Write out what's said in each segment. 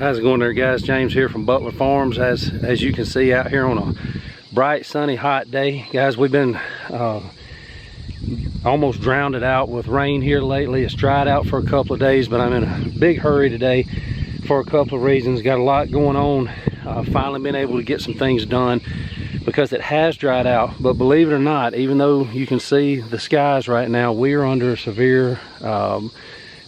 How's it going there, guys? James here from Butler Farms. As you can see out here on a bright, sunny, hot day, guys, we've been almost drowned it out with rain here lately. It's dried out for a couple of days, but I'm in a big hurry today for a couple of reasons. Got a lot going on. Finally been able to get some things done because it has dried out. But believe it or not, even though you can see the skies right now, we are under a severe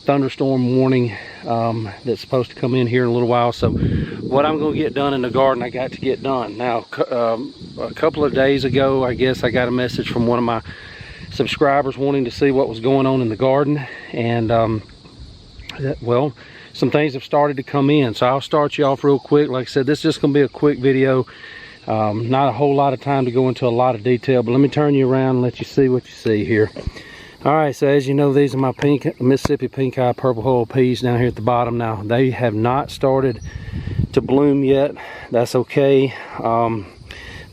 thunderstorm warning that's supposed to come in here in a little while. So what I'm going to get done in the garden, I got to get done. Now, a couple of days ago, I guess I got a message from one of my subscribers wanting to see what was going on in the garden, and well, some things have started to come in. So I'll start you off real quick. Like I said, this is just going to be a quick video. Not a whole lot of time to go into a lot of detail, but let me turn you around and let you see what you see here. All right, so as you know, these are my Mississippi pink eye purple hull peas down here at the bottom. Now, they have not started to bloom yet. That's okay.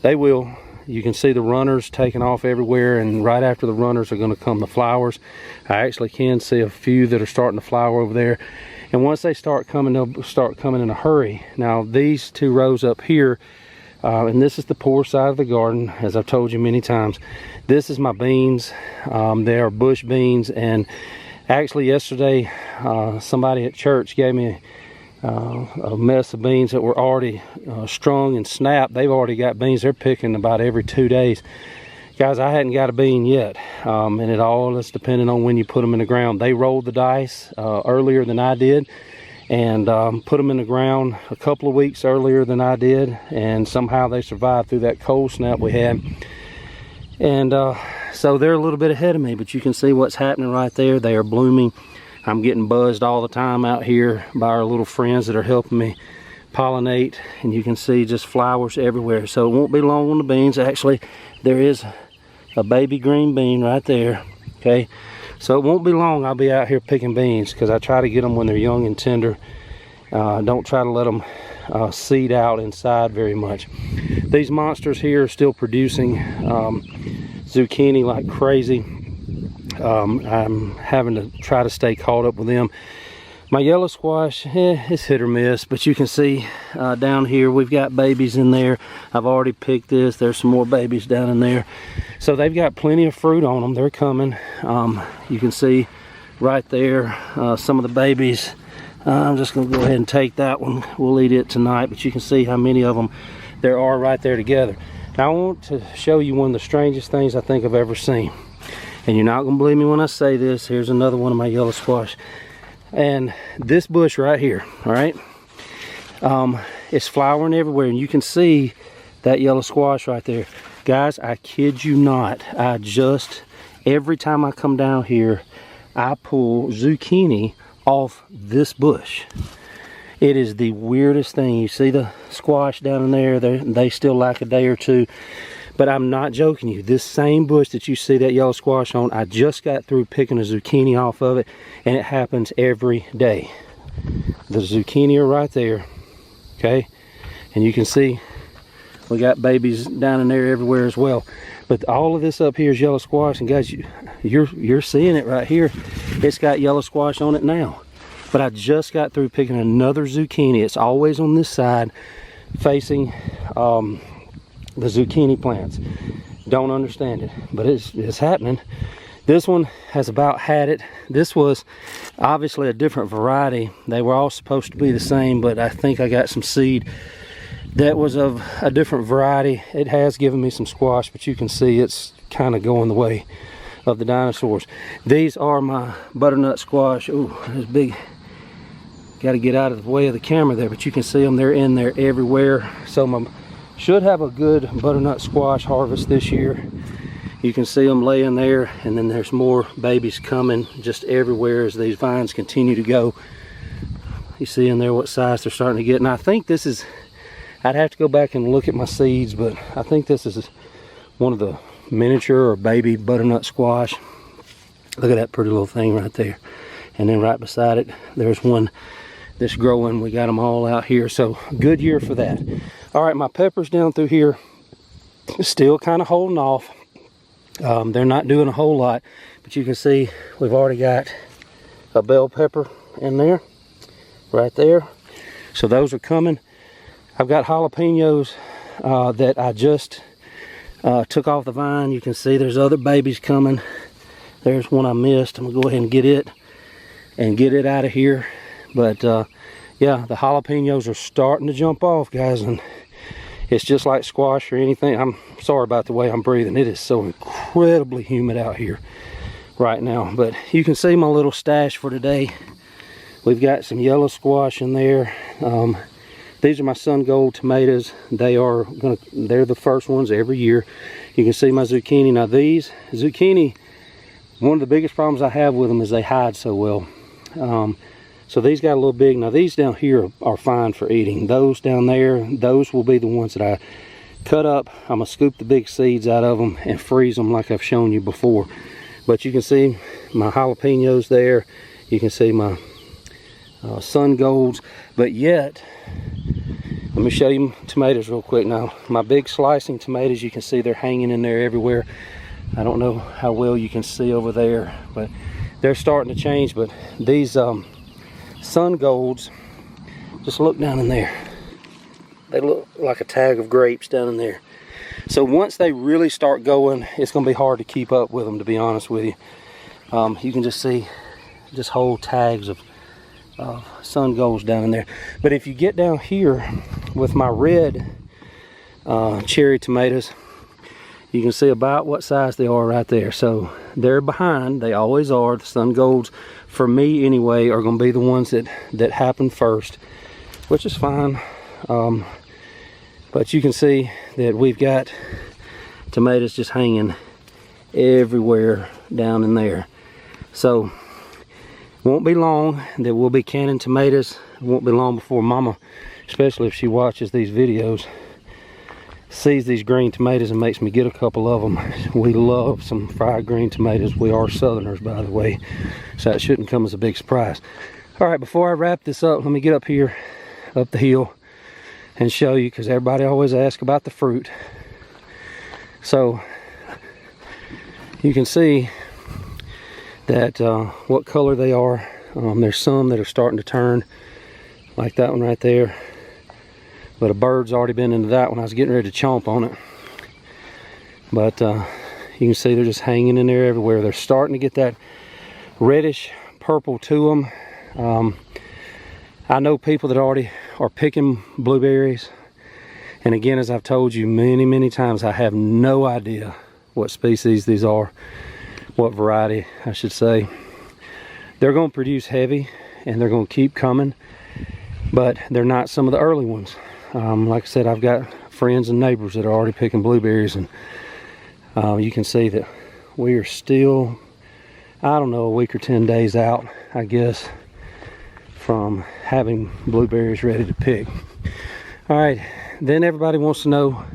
They will. You can see the runners taking off everywhere, and right after the runners are going to come the flowers. I actually can see a few that are starting to flower over there. And once they start coming, they'll start coming in a hurry. Now, these two rows up here, and this is the poor side of the garden, as I've told you many times. This is my beans. They are bush beans, and actually yesterday somebody at church gave me a mess of beans that were already strung and snapped. They've already got beans. They're picking about every 2 days. Guys, I hadn't got a bean yet, and it all is depending on when you put them in the ground. They rolled the dice earlier than I did, and put them in the ground a couple of weeks earlier than I did, and somehow they survived through that cold snap we had. And so they're a little bit ahead of me, but you can see what's happening right there. They are blooming. I'm getting buzzed all the time out here by our little friends that are helping me pollinate, and you can see just flowers everywhere. So it won't be long on the beans. Actually, there is a baby green bean right there. Okay, so it won't be long. I'll be out here picking beans because I try to get them when they're young and tender. Don't try to let them seed out inside very much. These monsters here are still producing zucchini like crazy. I'm having to try to stay caught up with them. My yellow squash, it's hit or miss, but you can see down here we've got babies in there. I've already picked this. There's some more babies down in there. So they've got plenty of fruit on them. They're coming. You can see right there some of the babies. I'm just going to go ahead and take that one. We'll eat it tonight, but you can see how many of them there are right there together. Now I want to show you one of the strangest things I think I've ever seen. And you're not going to believe me when I say this. Here's another one of my yellow squash. And this bush right here, all right, it's flowering everywhere. And you can see that yellow squash right there. Guys, I kid you not. Every time I come down here, I pull zucchini off this bush. It is the weirdest thing. You see the squash down in there? They still lack a day or two. But I'm not joking you. This same bush that you see that yellow squash on, I just got through picking a zucchini off of it, and it happens every day. The zucchini are right there, okay? And you can see we got babies down in there everywhere as well. But all of this up here is yellow squash, and guys, you're seeing it right here. It's got yellow squash on it now. But I just got through picking another zucchini. It's always on this side facing the zucchini plants. Don't understand it, but it's happening. This one has about had it. This was obviously a different variety. They were all supposed to be the same, but I think I got some seed that was of a different variety. It has given me some squash, but you can see it's kind of going the way of the dinosaurs. These are my butternut squash. Ooh, it's big. Got to get out of the way of the camera there, but you can see them. They're in there everywhere. So should have a good butternut squash harvest this year. You can see them laying there, and then there's more babies coming just everywhere as these vines continue to go. You see in there what size they're starting to get. And I think this is, I'd have to go back and look at my seeds, but I think this is one of the miniature or baby butternut squash. Look at that pretty little thing right there. And then right beside it, there's one that's growing. We got them all out here, so good year for that. All right, my peppers down through here still kind of holding off. They're not doing a whole lot, but you can see we've already got a bell pepper in there, right there. So those are coming. I've got jalapenos that I just took off the vine. You can see there's other babies coming. There's one I missed. I'm gonna go ahead and get it out of here. But yeah, the jalapenos are starting to jump off, guys, and it's just like squash or anything. I'm sorry about the way I'm breathing. It is so incredibly humid out here right now. But you can see my little stash for today. We've got some yellow squash in there. These are my sun gold tomatoes. They're the first ones every year. You can see my zucchini. Now these zucchini, one of the biggest problems I have with them is they hide so well. So these got a little big. Now these down here are fine for eating. Those down there, those will be the ones that I cut up. I'm gonna scoop the big seeds out of them and freeze them like I've shown you before. But you can see my jalapenos there. You can see my sun golds. But yet, let me show you tomatoes real quick now. My big slicing tomatoes, you can see they're hanging in there everywhere. I don't know how well you can see over there, but they're starting to change. But these sun golds, just look down in there. They look like a tag of grapes down in there. So once they really start going, it's going to be hard to keep up with them, to be honest with you. You can just see just whole tags of sun golds down in there. But if you get down here with my red cherry tomatoes, you can see about what size they are right there. So they're behind. They always are. The sun golds, for me anyway, are going to be the ones that happen first, which is fine. But you can see that we've got tomatoes just hanging everywhere down in there. So won't be long that we'll be canning tomatoes. It won't be long before Mama, especially if she watches these videos, sees these green tomatoes and makes me get a couple of them. We love some fried green tomatoes. We are Southerners, by the way, so that shouldn't come as a big surprise. All right, before I wrap this up, let me get up here, up the hill, and show you, because everybody always asks about the fruit. So you can see that what color they are. There's some that are starting to turn, like that one right there. But a bird's already been into that one. I was getting ready to chomp on it. But you can see they're just hanging in there everywhere. They're starting to get that reddish purple to them. I know people that already are picking blueberries. And again, as I've told you many, many times, I have no idea what species these are. What variety, I should say. They're going to produce heavy, and they're going to keep coming. But they're not some of the early ones. Like I said, I've got friends and neighbors that are already picking blueberries, and you can see that we are still, I don't know, a week or 10 days out, I guess, from having blueberries ready to pick. All right, then everybody wants to know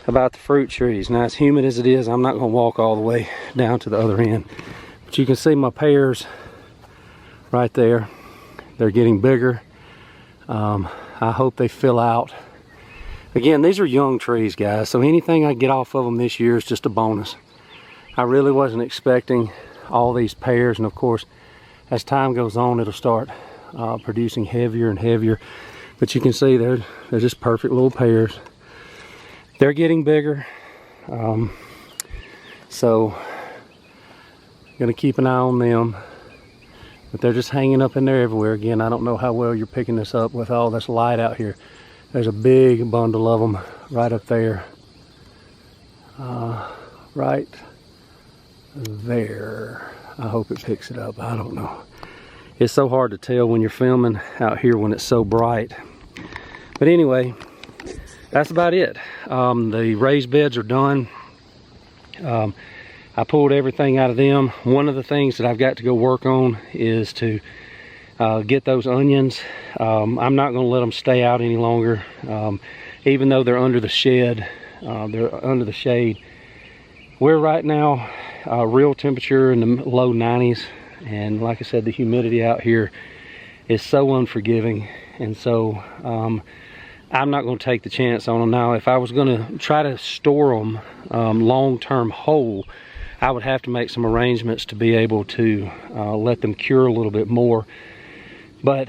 about the fruit trees. Now, as humid as it is, I'm not going to walk all the way down to the other end. But you can see my pears right there. They're getting bigger. I hope they fill out. Again, these are young trees, guys, so anything I get off of them this year is just a bonus. I really wasn't expecting all these pears, and of course, as time goes on, it'll start producing heavier and heavier. But you can see they're just perfect little pears. They're getting bigger, so I'm gonna keep an eye on them. But they're just hanging up in there everywhere. Again, I don't know how well you're picking this up with all this light out here. There's a big bundle of them right up there. Right there. I hope it picks it up. I don't know. It's so hard to tell when you're filming out here when it's so bright. But anyway, that's about it. The raised beds are done. I pulled everything out of them. One of the things that I've got to go work on is to get those onions. I'm not going to let them stay out any longer. Even though they're under the shed, they're under the shade. We're right now real temperature in the low 90s. And like I said, the humidity out here is so unforgiving. And so I'm not going to take the chance on them now. If I was going to try to store them long-term whole, I would have to make some arrangements to be able to let them cure a little bit more. But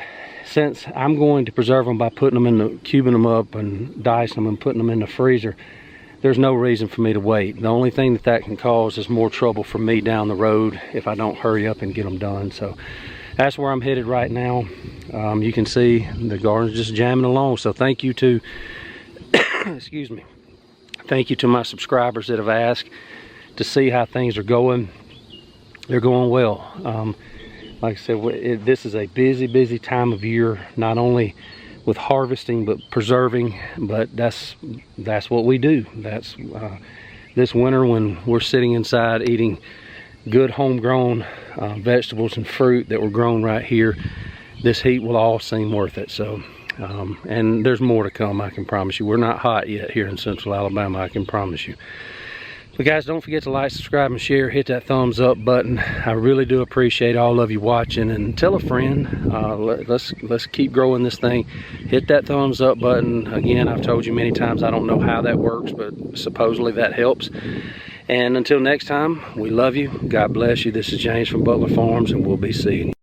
since I'm going to preserve them by putting them in the, cubing them up and dicing them and putting them in the freezer, there's no reason for me to wait. The only thing that can cause is more trouble for me down the road if I don't hurry up and get them done. So that's where I'm headed right now. You can see the garden's just jamming along. So thank you to, excuse me, thank you to my subscribers that have asked to see how things are going. They're going well. Like I said, this is a busy time of year, not only with harvesting but preserving, but that's what we do. That's this winter, when we're sitting inside eating good homegrown vegetables and fruit that were grown right here, this heat will all seem worth it. So and there's more to come, I can promise you. We're not hot yet here in Central Alabama, I can promise you. But guys, don't forget to like, subscribe, and share. Hit that thumbs up button. I really do appreciate all of you watching, and tell a friend. Let's keep growing this thing. Hit that thumbs up button. Again, I've told you many times, I don't know how that works, but supposedly that helps. And until next time, we love you. God bless you. This is James from Butler Farms, and we'll be seeing you.